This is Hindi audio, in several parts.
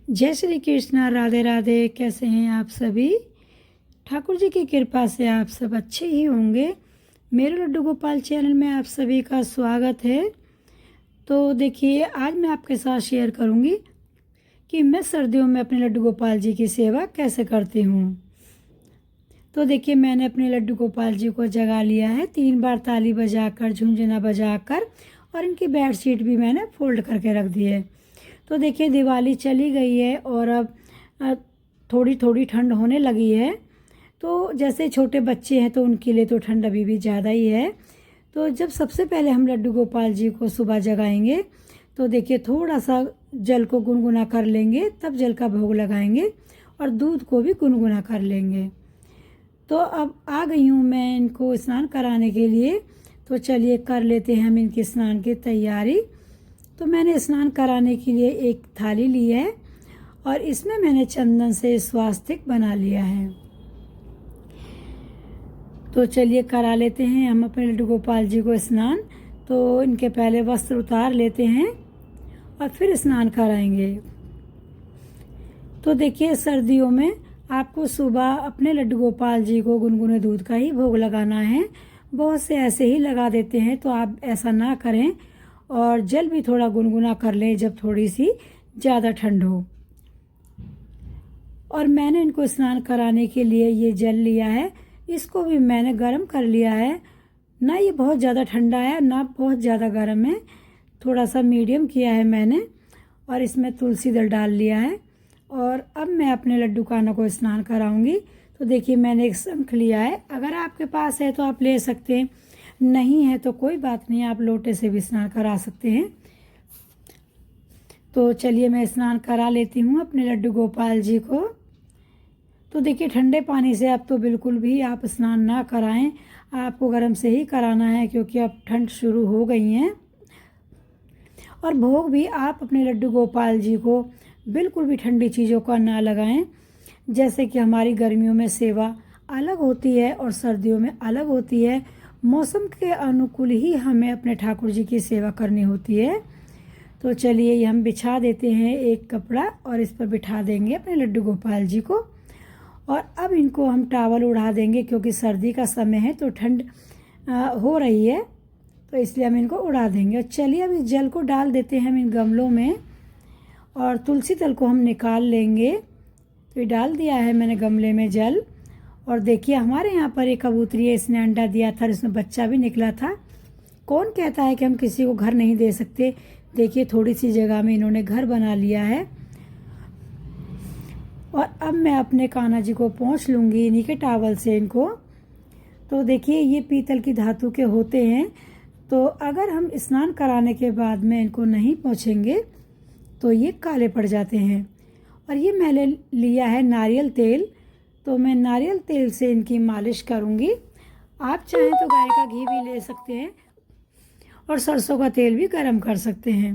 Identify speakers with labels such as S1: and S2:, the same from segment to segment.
S1: जय श्री कृष्णा, राधे राधे। कैसे हैं आप सभी? ठाकुर जी की कृपा से आप सब अच्छे ही होंगे। मेरे लड्डू गोपाल चैनल में आप सभी का स्वागत है। तो देखिए, आज मैं आपके साथ शेयर करूंगी कि मैं सर्दियों में अपने लड्डू गोपाल जी की सेवा कैसे करती हूँ। तो देखिए, मैंने अपने लड्डू गोपाल जी को जगा लिया है 3 बार ताली बजाकर, झुनझुना बजाकर, और इनकी बेडशीट भी मैंने फोल्ड करके रख दी है। तो देखिए, दिवाली चली गई है और अब थोड़ी थोड़ी ठंड होने लगी है। तो जैसे छोटे बच्चे हैं तो उनके लिए तो ठंड अभी भी ज़्यादा ही है। तो जब सबसे पहले हम लड्डू गोपाल जी को सुबह जगाएंगे तो देखिए, थोड़ा सा जल को गुनगुना कर लेंगे, तब जल का भोग लगाएंगे और दूध को भी गुनगुना कर लेंगे। तो अब आ गई हूँ मैं इनको स्नान कराने के लिए। तो चलिए कर लेते हैं हम इनके स्नान की तैयारी। तो मैंने स्नान कराने के लिए एक थाली ली है और इसमें मैंने चंदन से स्वास्तिक बना लिया है। तो चलिए करा लेते हैं हम अपने लड्डू गोपाल जी को स्नान। तो इनके पहले वस्त्र उतार लेते हैं और फिर स्नान कराएंगे। तो देखिए, सर्दियों में आपको सुबह अपने लड्डू गोपाल जी को गुनगुने दूध का ही भोग लगाना है। बहुत से ऐसे ही लगा देते हैं, तो आप ऐसा ना करें और जल भी थोड़ा गुनगुना कर लें जब थोड़ी सी ज़्यादा ठंड हो। और मैंने इनको स्नान कराने के लिए ये जल लिया है, इसको भी मैंने गर्म कर लिया है। ना ये बहुत ज़्यादा ठंडा है ना बहुत ज़्यादा गर्म है, थोड़ा सा मीडियम किया है मैंने। और इसमें तुलसी दल डाल लिया है और अब मैं अपने लड्डू कान्हा को स्नान कराऊंगी। तो देखिए, मैंने एक शंख लिया है, अगर आपके पास है तो आप ले सकते हैं, नहीं है तो कोई बात नहीं, आप लोटे से भी स्नान करा सकते हैं। तो चलिए मैं स्नान करा लेती हूँ अपने लड्डू गोपाल जी को। तो देखिए, ठंडे पानी से अब तो बिल्कुल भी आप स्नान ना कराएं, आपको गर्म से ही कराना है क्योंकि अब ठंड शुरू हो गई है। और भोग भी आप अपने लड्डू गोपाल जी को बिल्कुल भी ठंडी चीज़ों का ना लगाएं। जैसे कि हमारी गर्मियों में सेवा अलग होती है और सर्दियों में अलग होती है। मौसम के अनुकूल ही हमें अपने ठाकुर जी की सेवा करनी होती है। तो चलिए, ये हम बिछा देते हैं एक कपड़ा और इस पर बिठा देंगे अपने लड्डू गोपाल जी को। और अब इनको हम टावल उड़ा देंगे क्योंकि सर्दी का समय है तो ठंड हो रही है, तो इसलिए हम इनको उड़ा देंगे। और चलिए, अब इस जल को डाल देते हैं हम इन गमलों में और तुलसी दल को हम निकाल लेंगे। तो ये डाल दिया है मैंने गमले में जल। और देखिए, हमारे यहाँ पर एक कबूतरी है, इसने अंडा दिया था, इसमें बच्चा भी निकला था। कौन कहता है कि हम किसी को घर नहीं दे सकते? देखिए, थोड़ी सी जगह में इन्होंने घर बना लिया है। और अब मैं अपने कान्हा जी को पोंछ लूँगी इन्हीं के टावल से इनको। तो देखिए, ये पीतल की धातु के होते हैं, तो अगर हम स्नान कराने के बाद में इनको नहीं पोंछेंगे तो ये काले पड़ जाते हैं। और ये मैंने लिया है नारियल तेल, तो मैं नारियल तेल से इनकी मालिश करूँगी। आप चाहें तो गाय का घी भी ले सकते हैं और सरसों का तेल भी गरम कर सकते हैं।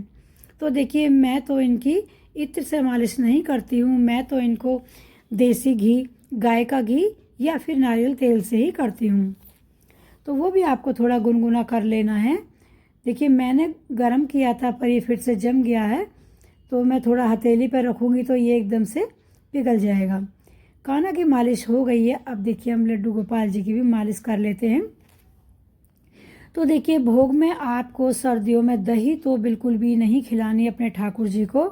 S1: तो देखिए, मैं तो इनकी इत्र से मालिश नहीं करती हूँ, मैं तो इनको देसी घी, गाय का घी या फिर नारियल तेल से ही करती हूँ। तो वो भी आपको थोड़ा गुनगुना कर लेना है। देखिए, मैंने गरम किया था पर ये फिर से जम गया है, तो मैं थोड़ा हथेली पर रखूँगी तो ये एकदम से पिघल जाएगा। कान्हा की मालिश हो गई है। अब देखिए, हम लड्डू गोपाल जी की भी मालिश कर लेते हैं। तो देखिए, भोग में आपको सर्दियों में दही तो बिल्कुल भी नहीं खिलानी अपने ठाकुर जी को।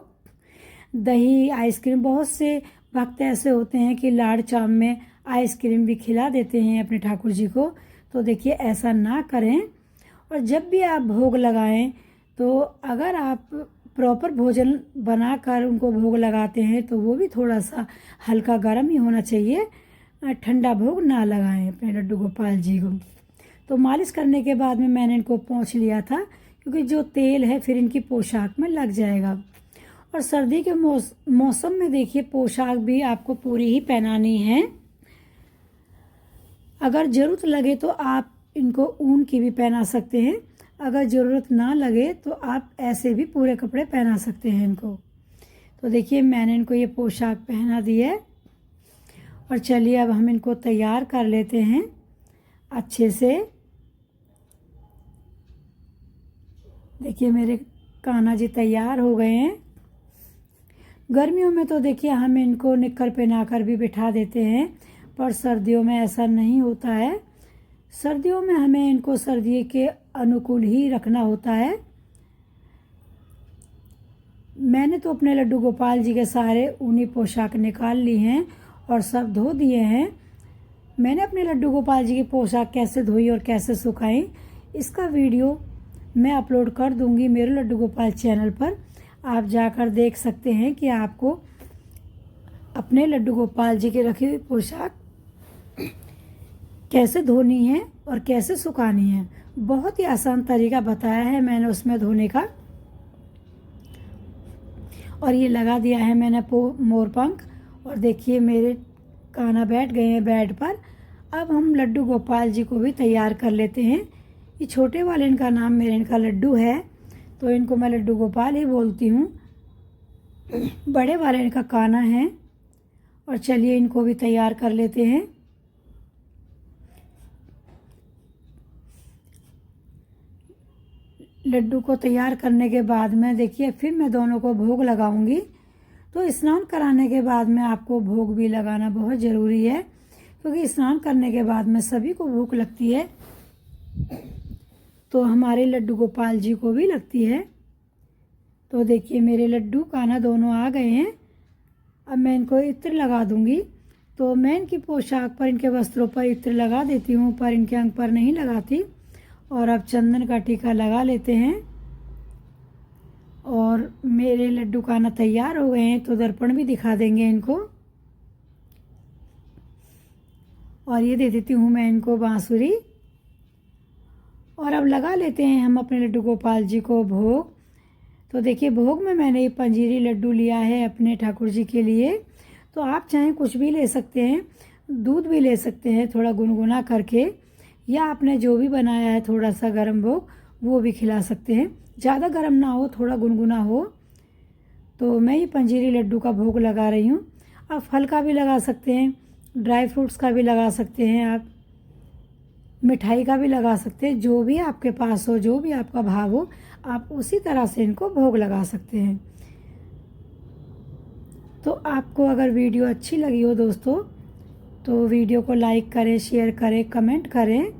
S1: दही, आइसक्रीम, बहुत से भक्त ऐसे होते हैं कि लाड़ चाम में आइसक्रीम भी खिला देते हैं अपने ठाकुर जी को। तो देखिए, ऐसा ना करें। और जब भी आप भोग लगाएं तो अगर आप प्रॉपर भोजन बनाकर उनको भोग लगाते हैं तो वो भी थोड़ा सा हल्का गर्म ही होना चाहिए, ठंडा भोग ना लगाएं अपने लड्डू गोपाल जी को। तो मालिश करने के बाद में मैंने इनको पोंछ लिया था क्योंकि जो तेल है फिर इनकी पोशाक में लग जाएगा। और सर्दी के मौसम में देखिए, पोशाक भी आपको पूरी ही पहनानी है। अगर ज़रूरत लगे तो आप इनको ऊन की भी पहना सकते हैं, अगर ज़रूरत ना लगे तो आप ऐसे भी पूरे कपड़े पहना सकते हैं इनको। तो देखिए, मैंने इनको ये पोशाक पहना दी है। और चलिए, अब हम इनको तैयार कर लेते हैं अच्छे से। देखिए, मेरे कान्हा जी तैयार हो गए हैं। गर्मियों में तो देखिए हम इनको निक्कर पहनाकर भी बिठा देते हैं, पर सर्दियों में ऐसा नहीं होता है। सर्दियों में हमें इनको सर्दी के अनुकूल ही रखना होता है। मैंने तो अपने लड्डू गोपाल जी के सारे ऊनी पोशाक निकाल ली हैं और सब धो दिए हैं। मैंने अपने लड्डू गोपाल जी की पोशाक कैसे धोई और कैसे सुखाई, इसका वीडियो मैं अपलोड कर दूंगी मेरे लड्डू गोपाल चैनल पर। आप जाकर देख सकते हैं कि आपको अपने लड्डू गोपाल जी की रखी हुई पोशाक कैसे धोनी है और कैसे सुखानी है। बहुत ही आसान तरीका बताया है मैंने उसमें धोने का। और ये लगा दिया है मैंने मोर पंख, और देखिए मेरे कान्हा बैठ गए हैं बेड पर। अब हम लड्डू गोपाल जी को भी तैयार कर लेते हैं। ये छोटे वाले इनका नाम मेरे इनका लड्डू है, तो इनको मैं लड्डू गोपाल ही बोलती हूँ। बड़े वाले इनका कान्हा है। और चलिए इनको भी तैयार कर लेते हैं। लड्डू को तैयार करने के बाद में देखिए फिर मैं दोनों को भोग लगाऊंगी। तो स्नान कराने के बाद में आपको भोग भी लगाना बहुत ज़रूरी है, क्योंकि स्नान करने के बाद में सभी को भूख लगती है, तो हमारे लड्डू गोपाल जी को भी लगती है। तो देखिए मेरे लड्डू कान्हा दोनों आ गए हैं। अब मैं इनको इत्र लगा दूंगी। तो मैं इनकी पोशाक पर, इनके वस्त्रों पर इत्र लगा देती हूँ, पर इनके अंग पर नहीं लगाती। और अब चंदन का टीका लगा लेते हैं। और मेरे लड्डू कान्हा तैयार हो गए हैं, तो दर्पण भी दिखा देंगे इनको। और ये दे देती हूँ मैं इनको बांसुरी। और अब लगा लेते हैं हम अपने लड्डू गोपाल जी को भोग। तो देखिए भोग में मैंने ये पंजीरी लड्डू लिया है अपने ठाकुर जी के लिए। तो आप चाहें कुछ भी ले सकते हैं, दूध भी ले सकते हैं थोड़ा गुनगुना करके, या आपने जो भी बनाया है थोड़ा सा गर्म भोग वो भी खिला सकते हैं। ज़्यादा गर्म ना हो, थोड़ा गुनगुना हो। तो मैं ये पंजीरी लड्डू का भोग लगा रही हूँ। आप फल का भी लगा सकते हैं, ड्राई फ्रूट्स का भी लगा सकते हैं, आप मिठाई का भी लगा सकते हैं। जो भी आपके पास हो, जो भी आपका भाव हो, आप उसी तरह से इनको भोग लगा सकते हैं। तो आपको अगर वीडियो अच्छी लगी हो दोस्तों, तो वीडियो को लाइक करें, शेयर करें, कमेंट करें।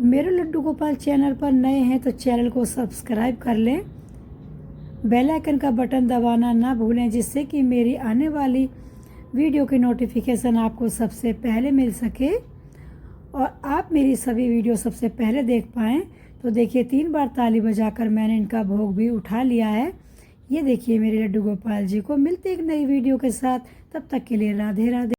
S1: मेरे लड्डू गोपाल चैनल पर नए हैं तो चैनल को सब्सक्राइब कर लें। बेल आइकन का बटन दबाना ना भूलें, जिससे कि मेरी आने वाली वीडियो की नोटिफिकेशन आपको सबसे पहले मिल सके और आप मेरी सभी वीडियो सबसे पहले देख पाएँ। तो देखिए 3 बार ताली बजाकर मैंने इनका भोग भी उठा लिया है। ये देखिए मेरे लड्डू गोपाल जी को। मिलते एक नई वीडियो के साथ, तब तक के लिए राधे राधे।